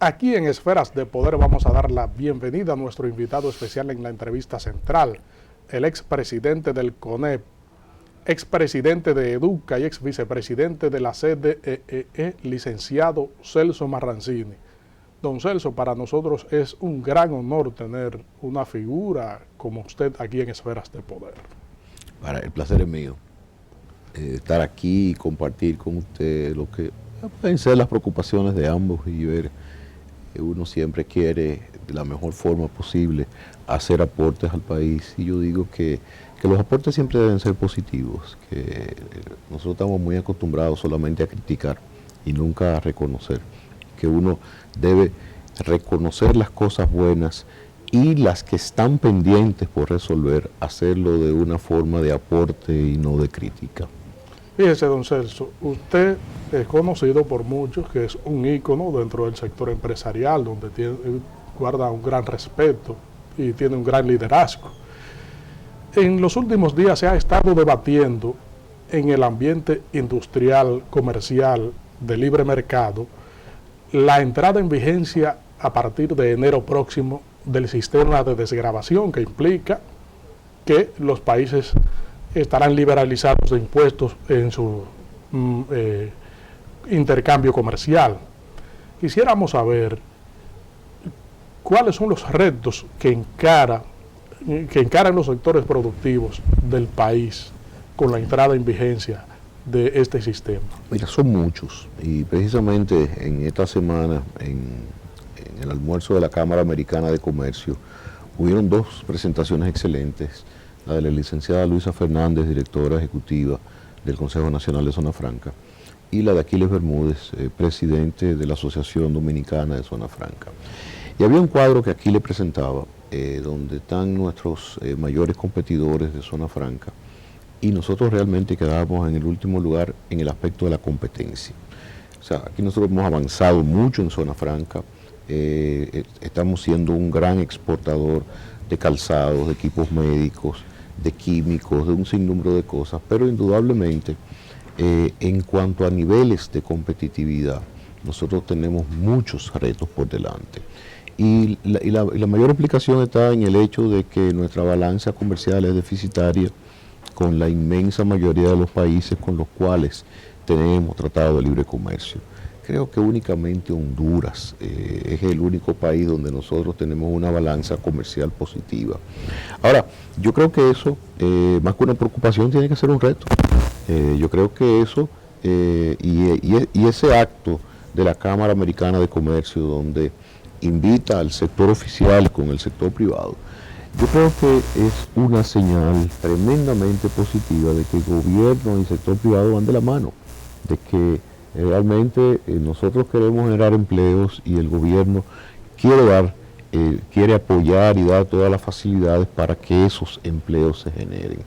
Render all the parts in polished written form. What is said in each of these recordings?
Aquí en Esferas de Poder vamos a dar la bienvenida a nuestro invitado especial en la entrevista central, el expresidente del CONEP, expresidente de Educa y ex vicepresidente de la CDEE, licenciado Celso Marrancini. Don Celso, para nosotros es un gran honor tener una figura como usted aquí en Esferas de Poder. El placer es mío, estar aquí y compartir con usted lo que pueden ser las preocupaciones de ambos y ver que uno siempre quiere de la mejor forma posible hacer aportes al país, y yo digo que los aportes siempre deben ser positivos, que nosotros estamos muy acostumbrados solamente a criticar y nunca a reconocer, que uno debe reconocer las cosas buenas y las que están pendientes por resolver, hacerlo de una forma de aporte y no de crítica. Fíjese, don Celso, usted es conocido por muchos que es un ícono dentro del sector empresarial, donde guarda un gran respeto y tiene un gran liderazgo. En los últimos días se ha estado debatiendo en el ambiente industrial, comercial, de libre mercado, la entrada en vigencia a partir de enero próximo del sistema de desgravación, que implica que los países estarán liberalizados de impuestos en su intercambio comercial. Quisiéramos saber cuáles son los retos que encaran los sectores productivos del país con la entrada en vigencia de este sistema. Mira, son muchos, y precisamente en esta semana, en el almuerzo de la Cámara Americana de Comercio, hubieron dos presentaciones excelentes, la de la licenciada Luisa Fernández, directora ejecutiva del Consejo Nacional de Zona Franca, y la de Aquiles Bermúdez, presidente de la Asociación Dominicana de Zona Franca. Y había un cuadro que Aquiles presentaba, donde están nuestros mayores competidores de Zona Franca, y nosotros realmente quedamos en el último lugar en el aspecto de la competencia. O sea, aquí nosotros hemos avanzado mucho en Zona Franca, estamos siendo un gran exportador de calzados, de equipos médicos, de químicos, de un sinnúmero de cosas, pero indudablemente en cuanto a niveles de competitividad, nosotros tenemos muchos retos por delante. Y la mayor explicación está en el hecho de que nuestra balanza comercial es deficitaria con la inmensa mayoría de los países con los cuales tenemos tratado de libre comercio. Creo que únicamente Honduras es el único país donde nosotros tenemos una balanza comercial positiva. Ahora, yo creo que eso, más que una preocupación, tiene que ser un reto. Yo creo que eso, y ese acto de la Cámara Americana de Comercio, donde invita al sector oficial con el sector privado, yo creo que es una señal tremendamente positiva de que el gobierno y el sector privado van de la mano, de que realmente nosotros queremos generar empleos y el gobierno quiere apoyar y dar todas las facilidades para que esos empleos se generen.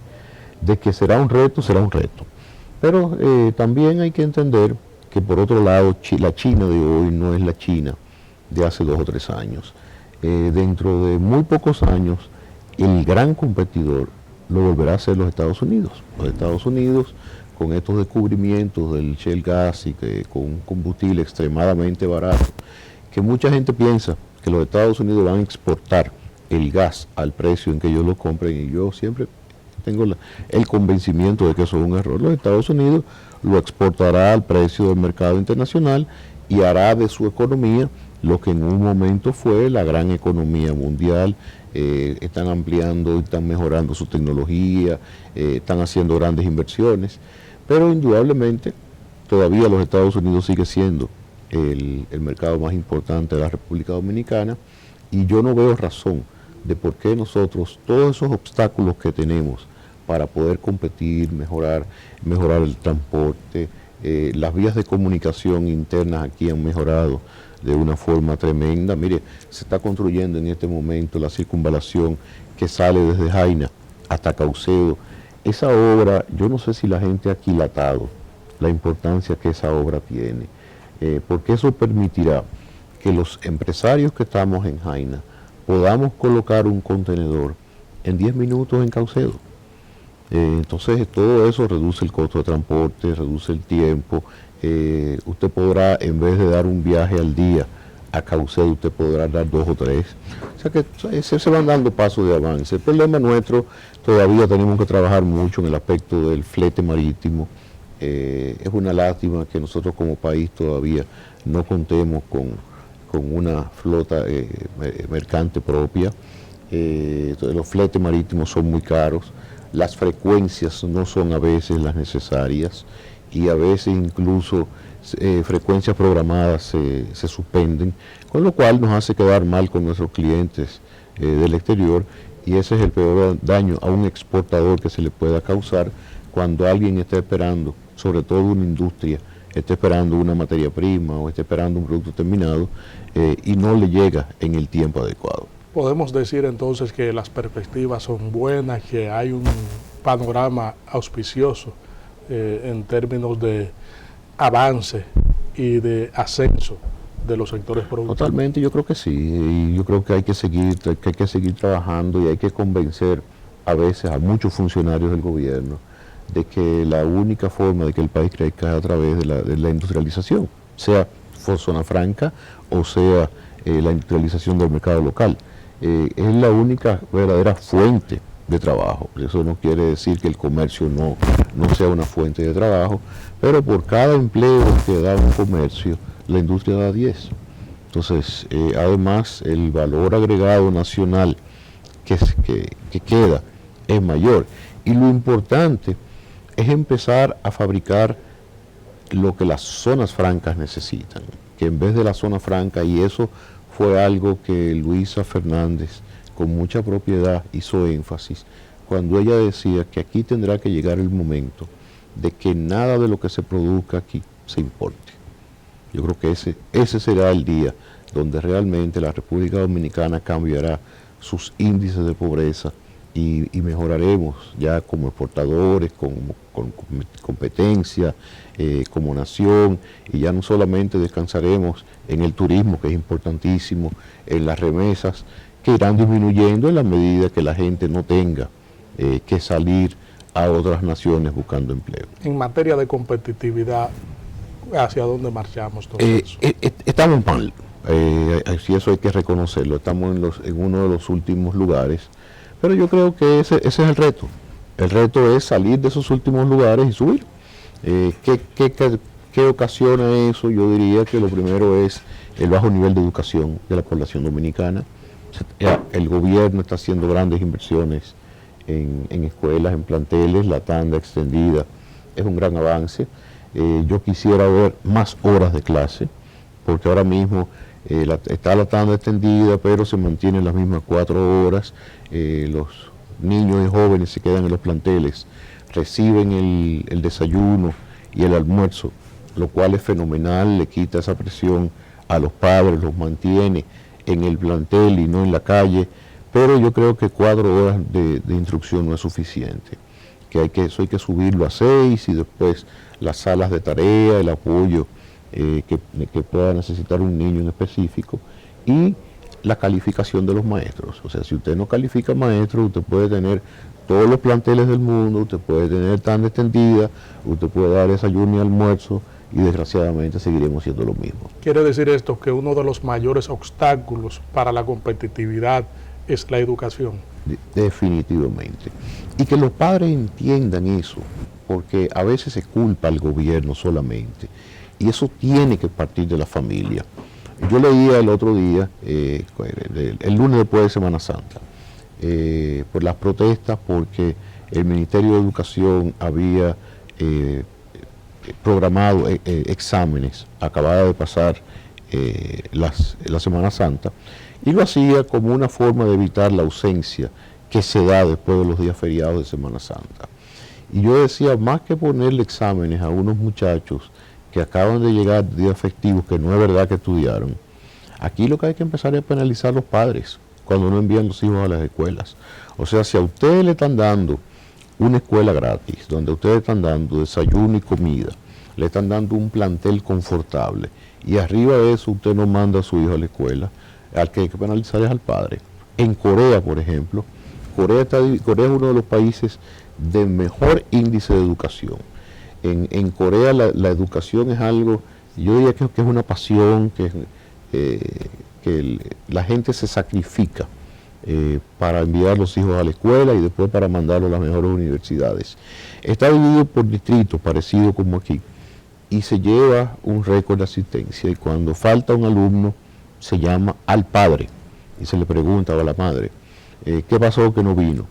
De que será un reto, pero también hay que entender que por otro lado la China de hoy no es la China de hace 2 o 3 años. Dentro de muy pocos años el gran competidor lo volverá a ser los Estados Unidos. Los Estados Unidos, con estos descubrimientos del shale gas y que con un combustible extremadamente barato, que mucha gente piensa que los Estados Unidos van a exportar el gas al precio en que ellos lo compren, y yo siempre tengo el convencimiento de que eso es un error. Los Estados Unidos lo exportará al precio del mercado internacional y hará de su economía lo que en un momento fue la gran economía mundial. Están ampliando, están mejorando su tecnología, están haciendo grandes inversiones, pero indudablemente todavía los Estados Unidos sigue siendo el mercado más importante de la República Dominicana, y yo no veo razón de por qué nosotros, todos esos obstáculos que tenemos para poder competir, mejorar el transporte, las vías de comunicación internas aquí han mejorado de una forma tremenda. Mire, se está construyendo en este momento la circunvalación que sale desde Jaina hasta Caucedo. Esa obra, yo no sé si la gente ha aquilatado la importancia que esa obra tiene, porque eso permitirá que los empresarios que estamos en Jaina podamos colocar un contenedor en 10 minutos en Caucedo. Entonces todo eso reduce el costo de transporte, reduce el tiempo. Usted podrá, en vez de dar un viaje al día a Caucedo usted podrá dar 2 o 3. O sea que se van dando pasos de avance. El problema nuestro, todavía tenemos que trabajar mucho en el aspecto del flete marítimo. Es una lástima que nosotros como país todavía no contemos con una flota mercante propia. Los fletes marítimos son muy caros, las frecuencias no son a veces las necesarias y a veces incluso frecuencias programadas se suspenden, con lo cual nos hace quedar mal con nuestros clientes del exterior, y ese es el peor daño a un exportador que se le pueda causar cuando alguien está esperando, sobre todo una industria, está esperando una materia prima o está esperando un producto terminado y no le llega en el tiempo adecuado. Podemos decir entonces que las perspectivas son buenas, que hay un panorama auspicioso en términos de avance y de ascenso de los sectores productivos. Totalmente, yo creo que sí, y yo creo que hay que seguir trabajando, y hay que convencer a veces a muchos funcionarios del gobierno de que la única forma de que el país crezca es a través de la industrialización, sea zona franca o sea la industrialización del mercado local. Es la única verdadera fuente de trabajo. Eso no quiere decir que el comercio no sea una fuente de trabajo, pero por cada empleo que da un comercio, la industria da 10. Entonces, además, el valor agregado nacional que queda es mayor. Y lo importante es empezar a fabricar lo que las zonas francas necesitan, que en vez de la zona franca, y eso fue algo que Luisa Fernández con mucha propiedad hizo énfasis, cuando ella decía que aquí tendrá que llegar el momento de que nada de lo que se produzca aquí se importe. Yo creo que ese será el día donde realmente la República Dominicana cambiará sus índices de pobreza y mejoraremos ya como exportadores, con competencia, como nación, y ya no solamente descansaremos en el turismo, que es importantísimo, en las remesas, que irán disminuyendo en la medida que la gente no tenga que salir a otras naciones buscando empleo. En materia de competitividad, ¿hacia dónde marchamos todos eso? Estamos mal, si eso hay que reconocerlo, estamos en uno de los últimos lugares, pero yo creo que ese es el reto. El reto es salir de esos últimos lugares y subir. ¿Qué ocasiona eso? Yo diría que lo primero es el bajo nivel de educación de la población dominicana. El gobierno está haciendo grandes inversiones en escuelas, en planteles, la tanda extendida es un gran avance. Yo quisiera ver más horas de clase, porque ahora mismo está la tanda extendida, pero se mantienen las mismas 4 horas. Los niños y jóvenes se quedan en los planteles, reciben el desayuno y el almuerzo, lo cual es fenomenal, le quita esa presión a los padres, los mantiene en el plantel y no en la calle, pero yo creo que 4 horas de instrucción no es suficiente, eso hay que subirlo a 6, y después las salas de tarea, el apoyo que pueda necesitar un niño en específico, y la calificación de los maestros. O sea, si usted no califica maestros, usted puede tener todos los planteles del mundo, usted puede tener tanda extendida, usted puede dar desayuno y almuerzo, y desgraciadamente seguiremos siendo lo mismo. Quiere decir esto que uno de los mayores obstáculos para la competitividad es la educación. Definitivamente. Y que los padres entiendan eso, porque a veces se culpa al gobierno solamente, y eso tiene que partir de la familia. Yo leía el otro día, el lunes después de Semana Santa, por las protestas, porque el Ministerio de Educación había programado exámenes, acababa de pasar la Semana Santa, y lo hacía como una forma de evitar la ausencia que se da después de los días feriados de Semana Santa. Y yo decía, más que ponerle exámenes a unos muchachos que acaban de llegar de días festivos, que no es verdad que estudiaron, aquí lo que hay que empezar es penalizar a los padres cuando no envían los hijos a las escuelas. O sea, si a ustedes le están dando una escuela gratis, donde ustedes están dando desayuno y comida, le están dando un plantel confortable, y arriba de eso usted no manda a su hijo a la escuela, al que hay que penalizar es al padre. En Corea, por ejemplo, Corea es uno de los países de mejor índice de educación. En Corea la educación es algo, yo diría que es una pasión, que la gente se sacrifica para enviar los hijos a la escuela y después para mandarlos a las mejores universidades. Está dividido por distritos, parecido como aquí, y se lleva un récord de asistencia, y cuando falta un alumno se llama al padre y se le pregunta a la madre, ¿qué pasó que no vino?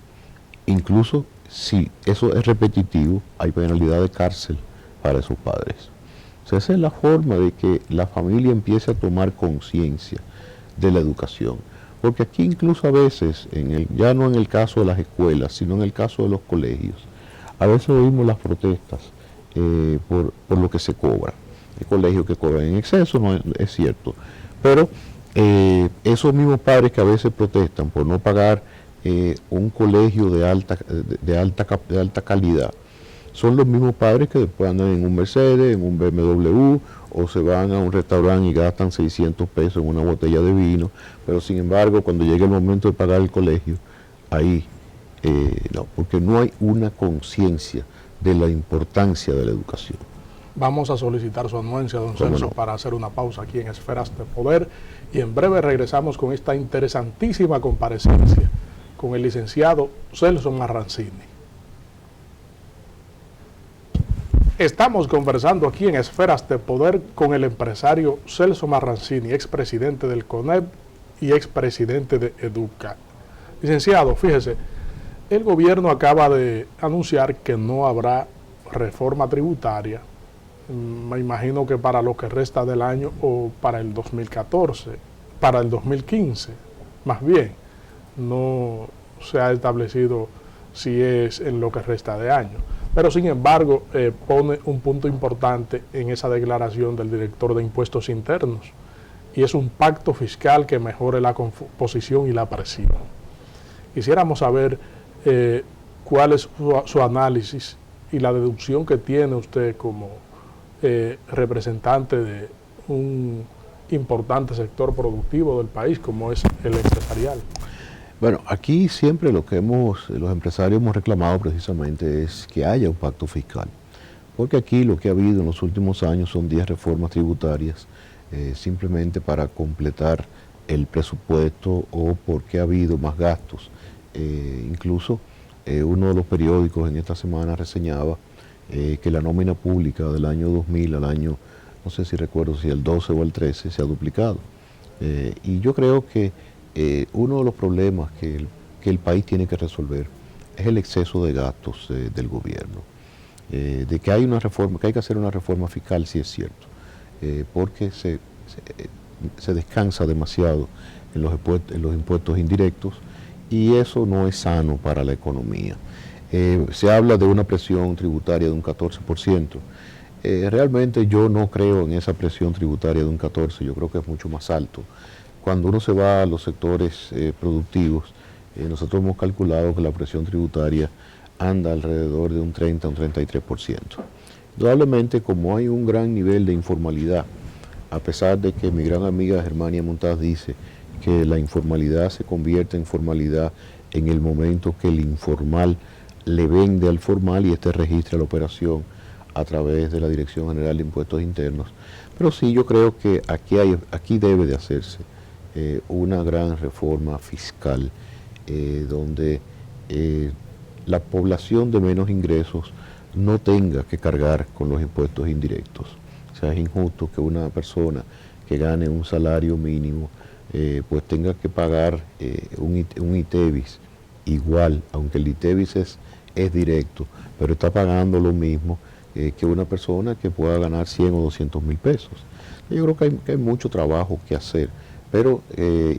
Incluso si eso es repetitivo, hay penalidad de cárcel para esos padres. O sea, esa es la forma de que la familia empiece a tomar conciencia de la educación. Porque aquí incluso a veces, ya no en el caso de las escuelas, sino en el caso de los colegios, a veces oímos las protestas por lo que se cobra. Hay colegios que cobran en exceso, no es cierto. Pero esos mismos padres que a veces protestan por no pagar un colegio de alta calidad, son los mismos padres que después andan en un Mercedes, en un BMW, o se van a un restaurante y gastan 600 pesos en una botella de vino, pero sin embargo cuando llega el momento de pagar el colegio, ahí no, porque no hay una conciencia de la importancia de la educación. Vamos a solicitar su anuencia, don ¿Cómo Celso, no? para hacer una pausa aquí en Esferas de Poder, y en breve regresamos con esta interesantísima comparecencia con el licenciado Celso Marrancini. Estamos conversando aquí en Esferas de Poder con el empresario Celso Marrancini, expresidente del CONEP y expresidente de Educa. Licenciado, fíjese, el gobierno acaba de anunciar que no habrá reforma tributaria, me imagino que para lo que resta del año o para el 2014, para el 2015, más bien, no se ha establecido si es en lo que resta de año. Pero sin embargo, pone un punto importante en esa declaración del director de Impuestos Internos, y es un pacto fiscal que mejore la composición y la presión. Quisiéramos saber cuál es su análisis y la deducción que tiene usted como representante de un importante sector productivo del país como es el empresarial. Bueno, aquí siempre lo que los empresarios hemos reclamado precisamente es que haya un pacto fiscal, porque aquí lo que ha habido en los últimos años son 10 reformas tributarias simplemente para completar el presupuesto o porque ha habido más gastos. Incluso uno de los periódicos en esta semana reseñaba que la nómina pública del año 2000 al año, no sé si recuerdo si el 12 o el 13, se ha duplicado. Y yo creo que uno de los problemas que el país tiene que resolver es el exceso de gastos del gobierno. De que hay una reforma, que hay que hacer una reforma fiscal, sí es cierto, porque se descansa demasiado en los impuestos indirectos y eso no es sano para la economía. Se habla de una presión tributaria de un 14%. Realmente yo no creo en esa presión tributaria de un 14%, yo creo que es mucho más alto. Cuando uno se va a los sectores productivos, nosotros hemos calculado que la presión tributaria anda alrededor de un 30 a un 33%. Indudablemente, como hay un gran nivel de informalidad, a pesar de que mi gran amiga Germania Montaz dice que la informalidad se convierte en formalidad en el momento que el informal le vende al formal y este registra la operación a través de la Dirección General de Impuestos Internos. Pero sí, yo creo que aquí debe de hacerse una gran reforma fiscal donde la población de menos ingresos no tenga que cargar con los impuestos indirectos. O sea, es injusto que una persona que gane un salario mínimo pues tenga que pagar un ITEVIS igual, aunque el ITEVIS es directo, pero está pagando lo mismo que una persona que pueda ganar 100 o 200 mil pesos. Yo creo que hay mucho trabajo que hacer, pero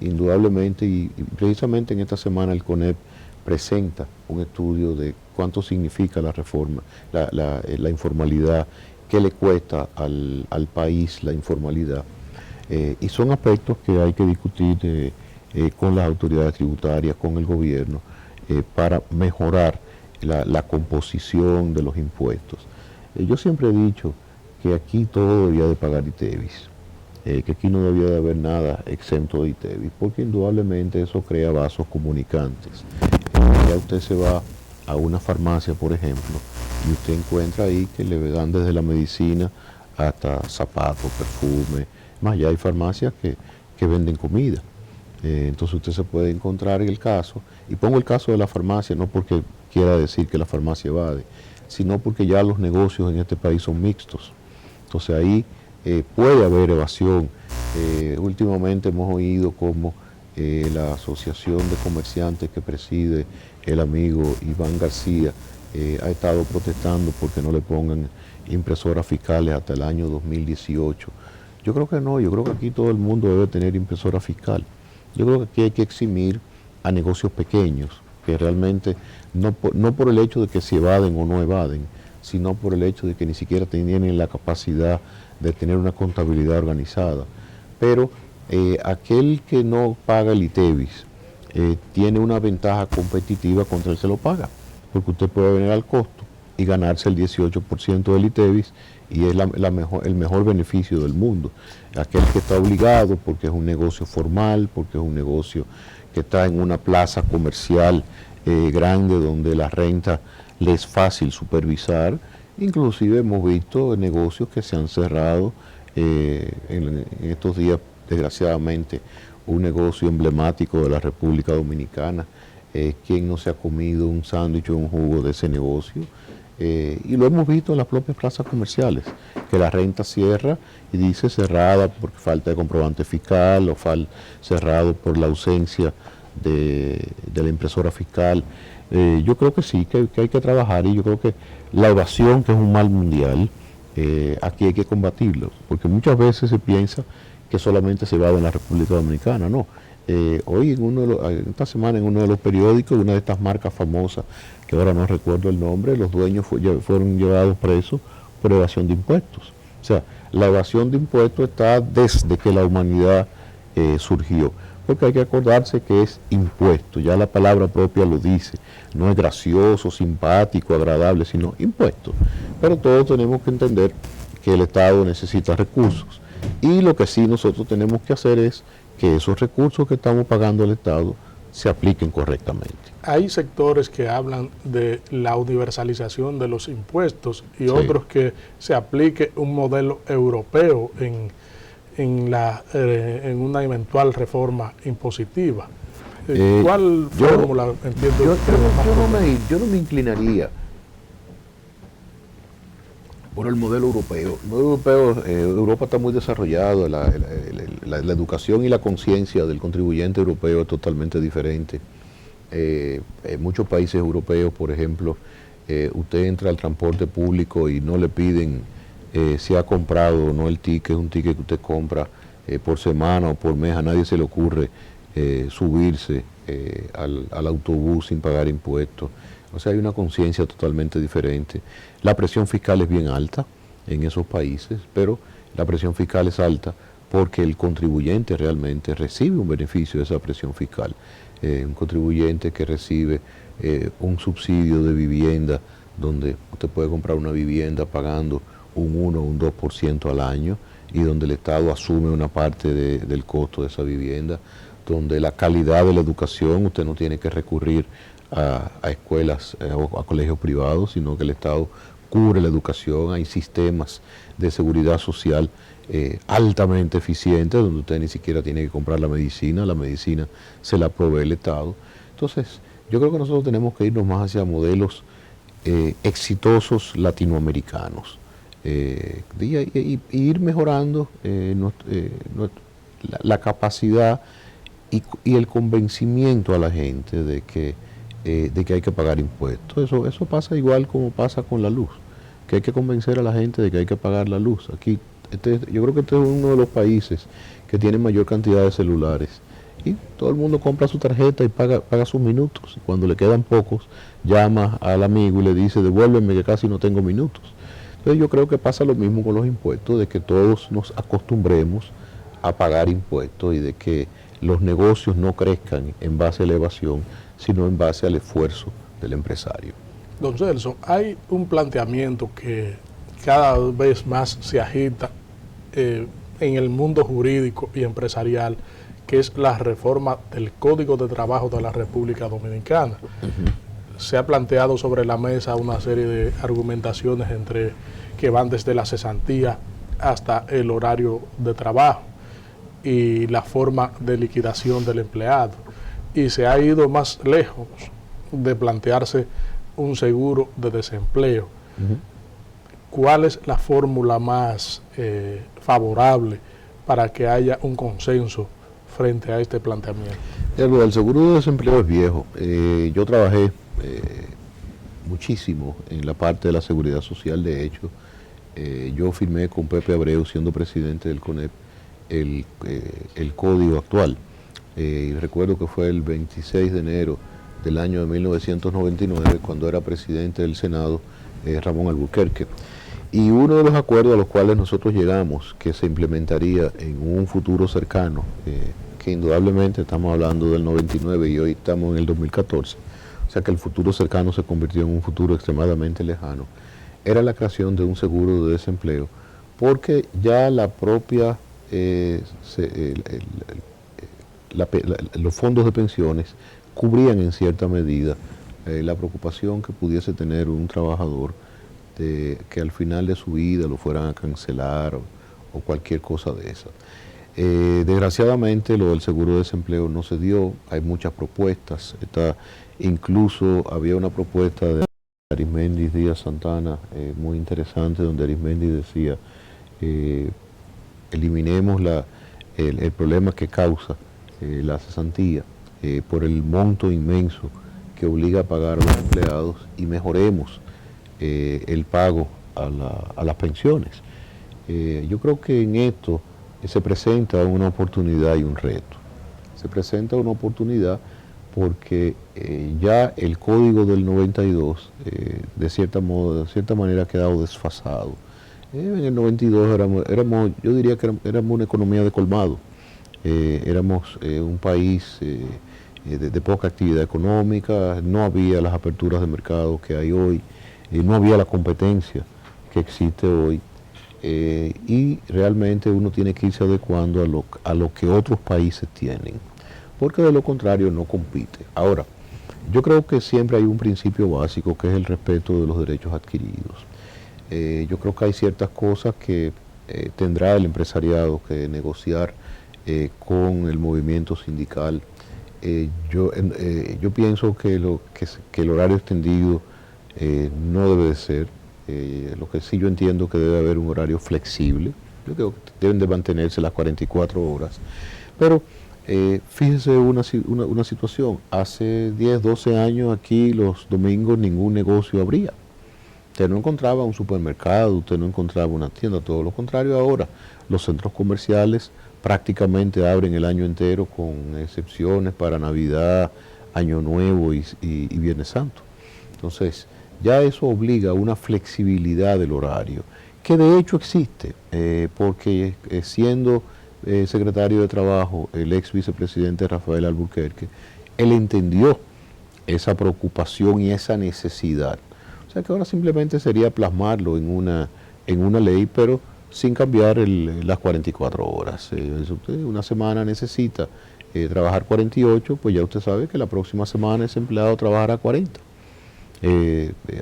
indudablemente, y precisamente en esta semana el CONEP presenta un estudio de cuánto significa la reforma, la informalidad, qué le cuesta al país la informalidad. Y son aspectos que hay que discutir con las autoridades tributarias, con el gobierno, para mejorar la composición de los impuestos. Yo siempre he dicho que aquí todo debía de pagar ITEVIS, que aquí no debía de haber nada exento de ITEVIS, porque indudablemente eso crea vasos comunicantes. Ya usted se va a una farmacia, por ejemplo, y usted encuentra ahí que le dan desde la medicina hasta zapatos, perfume, Más ya hay farmacias que venden comida. Entonces usted se puede encontrar en el caso, y pongo el caso de la farmacia, no porque quiera decir que la farmacia evade, sino porque ya los negocios en este país son mixtos. Entonces ahí puede haber evasión. Últimamente hemos oído como la Asociación de Comerciantes que preside el amigo Iván García ha estado protestando porque no le pongan impresoras fiscales hasta el año 2018. Yo creo que no, yo creo que aquí todo el mundo debe tener impresora fiscal. Yo creo que aquí hay que eximir a negocios pequeños, que realmente, no por el hecho de que se evaden o no evaden, sino por el hecho de que ni siquiera tienen la capacidad de tener una contabilidad organizada. Pero aquel que no paga el ITEVIS tiene una ventaja competitiva contra el que lo paga, porque usted puede venir al costo y ganarse el 18% del ITEVIS, y es el mejor beneficio del mundo. Aquel que está obligado porque es un negocio formal, porque es un negocio que está en una plaza comercial grande donde la renta le es fácil supervisar. Inclusive hemos visto negocios que se han cerrado en estos días, desgraciadamente. Un negocio emblemático de la República Dominicana, ¿quién no se ha comido un sándwich o un jugo de ese negocio? Y lo hemos visto en las propias plazas comerciales, que la renta cierra y dice cerrada por falta de comprobante fiscal o cerrado por la ausencia de la impresora fiscal. Yo creo que sí, que hay que trabajar, y yo creo que la evasión, que es un mal mundial, aquí hay que combatirlo, porque muchas veces se piensa que solamente se evade en la República Dominicana. No. Hoy esta semana en uno de los periódicos, una de estas marcas famosas, que ahora no recuerdo el nombre, los dueños fueron llevados presos por evasión de impuestos. O sea, la evasión de impuestos está desde que la humanidad surgió, porque hay que acordarse que es impuesto, ya la palabra propia lo dice, no es gracioso, simpático, agradable, sino impuesto. Pero todos tenemos que entender que el Estado necesita recursos, y lo que sí nosotros tenemos que hacer es que esos recursos que estamos pagando al Estado se apliquen correctamente. Hay sectores que hablan de la universalización de los impuestos y Sí. otros que se aplique un modelo europeo en una eventual reforma impositiva. ¿Cuál fórmula entiendo Yo no me inclinaría por el modelo europeo. El modelo europeo, Europa está muy desarrollado, la educación y la conciencia del contribuyente europeo es totalmente diferente. En muchos países europeos, por ejemplo, usted entra al transporte público y no le piden si ha comprado o no el ticket, es un ticket que usted compra por semana o por mes. A nadie se le ocurre subirse al autobús sin pagar impuestos. O sea, hay una conciencia totalmente diferente. La presión fiscal es bien alta en esos países, pero la presión fiscal es alta porque el contribuyente realmente recibe un beneficio de esa presión fiscal. Un contribuyente que recibe un subsidio de vivienda, donde usted puede comprar una vivienda pagando un 1 o un 2% al año, y donde el Estado asume una parte del costo de esa vivienda, donde la calidad de la educación, usted no tiene que recurrir a escuelas o a colegios privados, sino que el Estado cubre la educación. Hay sistemas de seguridad social altamente eficientes, donde usted ni siquiera tiene que comprar la medicina se la provee el Estado. Entonces, yo creo que nosotros tenemos que irnos más hacia modelos exitosos latinoamericanos, y ir mejorando la capacidad y el convencimiento a la gente de que hay que pagar impuestos. Eso pasa igual como pasa con la luz, que hay que convencer a la gente de que hay que pagar la luz. Aquí, yo creo que este es uno de los países que tiene mayor cantidad de celulares, y todo el mundo compra su tarjeta y paga sus minutos. Y cuando le quedan pocos, llama al amigo y le dice: devuélveme que casi no tengo minutos. Entonces yo creo que pasa lo mismo con los impuestos, de que todos nos acostumbremos a pagar impuestos y de que los negocios no crezcan en base a la evasión, sino en base al esfuerzo del empresario. Don Celso, hay un planteamiento que cada vez más se agita en el mundo jurídico y empresarial, que es la reforma del Código de Trabajo de la República Dominicana. Se ha planteado sobre la mesa una serie de argumentaciones que van desde la cesantía hasta el horario de trabajo y la forma de liquidación del empleado. Y se ha ido más lejos de plantearse un seguro de desempleo. ¿Cuál es la fórmula más favorable para que haya un consenso frente a este planteamiento? El seguro de desempleo es viejo. Yo trabajé muchísimo en la parte de la seguridad social. De hecho, yo firmé con Pepe Abreu, siendo presidente del CONEP, el código actual. Y recuerdo que fue el 26 de enero del año de 1999, cuando era presidente del Senado, Ramón Alburquerque. Y uno de los acuerdos a los cuales nosotros llegamos, que se implementaría en un futuro cercano, que indudablemente estamos hablando del 99 y hoy estamos en el 2014, o sea que el futuro cercano se convirtió en un futuro extremadamente lejano, era la creación de un seguro de desempleo, porque ya la propia, los fondos de pensiones cubrían en cierta medida la preocupación que pudiese tener un trabajador de que al final de su vida lo fueran a cancelar o cualquier cosa de esa. Desgraciadamente lo del seguro de desempleo no se dio, hay muchas propuestas, incluso había una propuesta de Arismendi Díaz Santana muy interesante, donde Arismendi decía eliminemos el problema que causa la cesantía por el monto inmenso que obliga a pagar a los empleados y mejoremos el pago a las pensiones. Yo creo que en esto se presenta una oportunidad y un reto. Se presenta una oportunidad porque ya el código del 92 de cierta manera ha quedado desfasado. En el 92 yo diría que éramos una economía de colmado. Éramos un país de poca actividad económica, no había las aperturas de mercado que hay hoy, no había la competencia que existe hoy, y realmente uno tiene que irse adecuando a lo que otros países tienen, porque de lo contrario no compite. Ahora, yo creo que siempre hay un principio básico que es el respeto de los derechos adquiridos. Yo creo que hay ciertas cosas que tendrá el empresariado que negociar con el movimiento sindical. Yo pienso que el horario extendido no debe de ser. Lo que sí yo entiendo que debe haber un horario flexible. Yo creo que deben de mantenerse las 44 horas. Pero fíjese una situación. Hace 10, 12 años aquí los domingos ningún negocio abría. Usted no encontraba un supermercado, usted no encontraba una tienda, todo lo contrario ahora. Los centros comerciales prácticamente abren el año entero, con excepciones para Navidad, Año Nuevo y Viernes Santo. Entonces, ya eso obliga a una flexibilidad del horario, que de hecho existe, porque siendo secretario de Trabajo, el ex vicepresidente Rafael Alburquerque, él entendió esa preocupación y esa necesidad. O sea que ahora simplemente sería plasmarlo en una ley, pero sin cambiar las 44 horas. Si usted una semana necesita trabajar 48, pues ya usted sabe que la próxima semana ese empleado trabajará 40.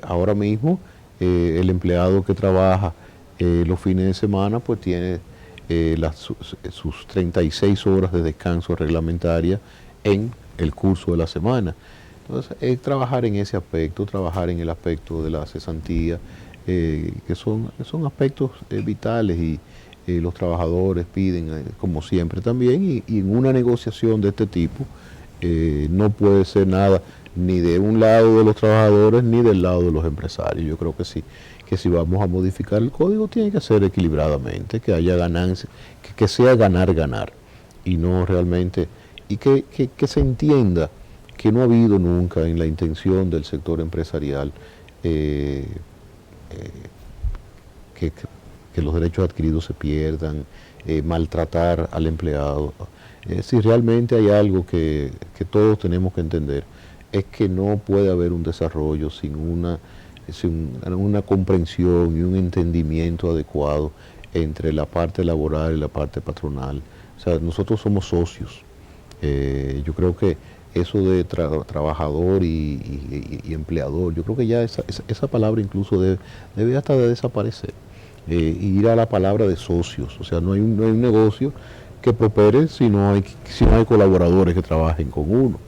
Ahora mismo el empleado que trabaja los fines de semana pues tiene sus 36 horas de descanso reglamentaria en el curso de la semana. Entonces, es trabajar en ese aspecto, trabajar en el aspecto de la cesantía, que son aspectos vitales y los trabajadores piden, como siempre también, y en una negociación de este tipo no puede ser nada ni de un lado de los trabajadores ni del lado de los empresarios. Yo creo que sí, que si vamos a modificar el código tiene que ser equilibradamente, que haya ganancia, que sea ganar, y no realmente, y que se entienda que no ha habido nunca en la intención del sector empresarial que los derechos adquiridos se pierdan, maltratar al empleado. Si realmente hay algo que todos tenemos que entender, es que no puede haber un desarrollo sin una comprensión y un entendimiento adecuado entre la parte laboral y la parte patronal. O sea, nosotros somos socios. Yo creo que eso de trabajador y empleador, yo creo que ya esa palabra incluso debe hasta de desaparecer. ir a la palabra de socios. O sea, no hay un negocio que prospere si no hay colaboradores que trabajen con uno.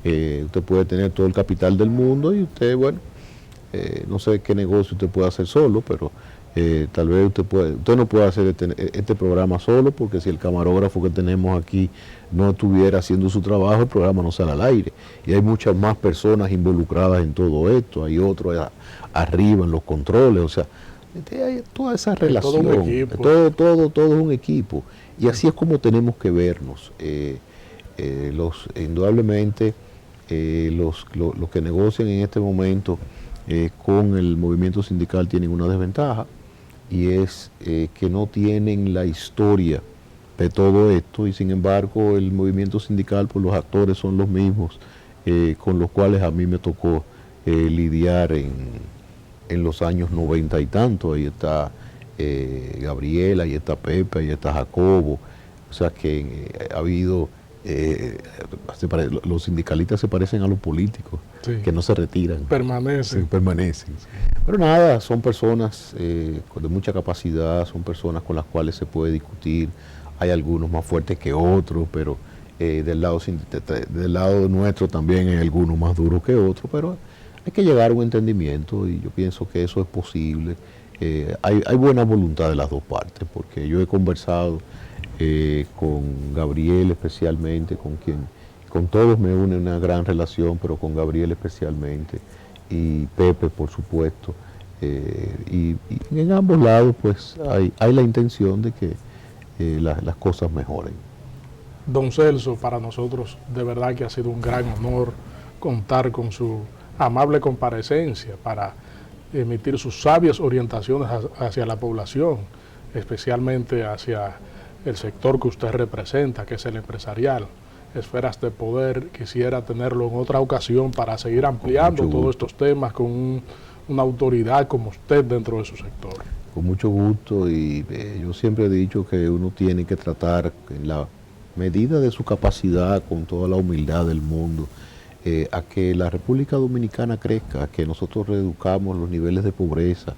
Usted puede tener todo el capital del mundo y usted, bueno, no sé qué negocio usted puede hacer solo, pero tal vez usted no puede hacer este programa solo, porque si el camarógrafo que tenemos aquí no estuviera haciendo su trabajo, el programa no sale al aire. Y hay muchas más personas involucradas en todo esto, hay otros arriba en los controles, o sea, hay toda esa relación, todo un equipo. Todo es un equipo. Y así es como tenemos que vernos. Indudablemente, los que negocian en este momento con el movimiento sindical tienen una desventaja, y es que no tienen la historia de todo esto, y sin embargo el movimiento sindical, pues los actores son los mismos con los cuales a mí me tocó lidiar en los años 90 y tanto. Ahí está Gabriela, ahí está Pepe, ahí está Jacobo. O sea que ha habido, los sindicalistas se parecen a los políticos, sí, que no se retiran. Permanecen. Pero nada, son personas de mucha capacidad, son personas con las cuales se puede discutir. Hay algunos más fuertes que otros, pero del lado nuestro también hay algunos más duros que otros, pero hay que llegar a un entendimiento, y yo pienso que eso es posible. Hay buena voluntad de las dos partes, porque yo he conversado con Gabriel especialmente, con todos me une una gran relación, pero con Gabriel especialmente, y Pepe por supuesto, y en ambos lados pues hay la intención de que las cosas mejoren. Don Celso, para nosotros de verdad que ha sido un gran honor contar con su amable comparecencia para emitir sus sabias orientaciones hacia la población, especialmente hacia el sector que usted representa, que es el empresarial. Esferas de Poder quisiera tenerlo en otra ocasión para seguir ampliando todos estos temas con una autoridad como usted dentro de su sector. Con mucho gusto, y yo siempre he dicho que uno tiene que tratar en la medida de su capacidad, con toda la humildad del mundo, a que la República Dominicana crezca, a que nosotros reduzcamos los niveles de pobreza,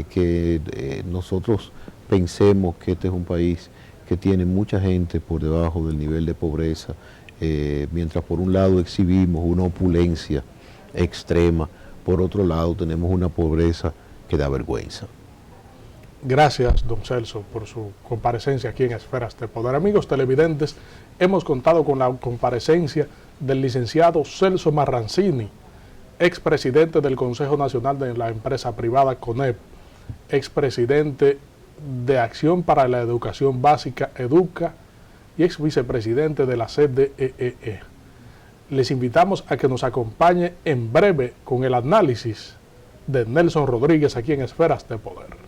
que nosotros pensemos que este es un país que tiene mucha gente por debajo del nivel de pobreza, mientras por un lado exhibimos una opulencia extrema, por otro lado tenemos una pobreza que da vergüenza. Gracias, don Celso, por su comparecencia aquí en Esferas de Poder. Amigos televidentes, hemos contado con la comparecencia del licenciado Celso Marrancini, expresidente del Consejo Nacional de la Empresa Privada CONEP, expresidente de Acción para la Educación Básica EDUCA y ex vicepresidente de la CDEE. Les invitamos a que nos acompañe en breve con el análisis de Nelson Rodríguez aquí en Esferas de Poder.